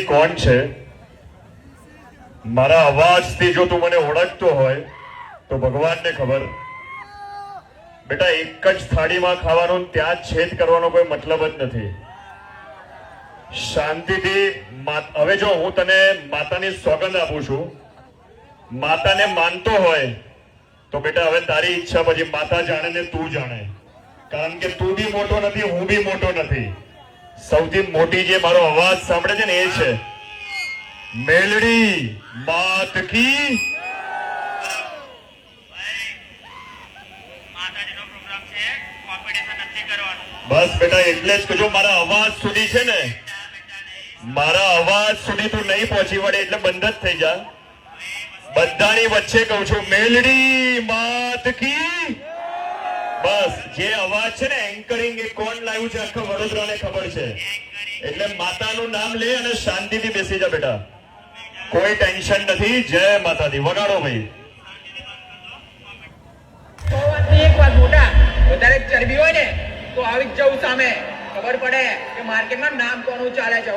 કોણ છે? મારા અવાજથી જો તું મને ઓળખતો હોય તો ભગવાનને ખબર. બેટા, એક જ થાળીમાં ખાવાનું, ત્યાં જ છેદ કરવાનો કોઈ મતલબ જ નથી. શાંતિથી હવે જો હું તને માતાની સોગંદ આપું છું, માતાને માનતો હોય તો બેટા હવે તારી ઈચ્છા, પછી માતા જાણે ને તું જાણે. કારણ કે તું બી મોટો નથી, હું બી મોટો નથી. સૌથી મોટી જે મારો અવાજ સાંભળે છે ને એ છે મેલડી માત કી. બસ બેટા, એટલે જ જો મારા અવાજ સુધી છે ને, મારા અવાજ સુધી તું નહીં પહોંચી વળે એટલે બંધ જ થઈ જા. બધાની વચ્ચે કહું છું મેલડી માત કી. બસ, જે અવાજ છે ને, એન્કરિંગ એ કોણ લાવ્યું છે આખા વડોદરાને ખબર છે. એટલે માતાનું નામ લે અને શાંતિથી બેસી જા બેટા, કોઈ ટેન્શન નથી. જય માતાજી. વગાડો ભાઈ. એક વાત મોટા, વધારે ચરબી હોય ને તો આવી જ જવું સામે, ખબર પડે કે માર્કેટમાં નામ કોનું ચાલે છે.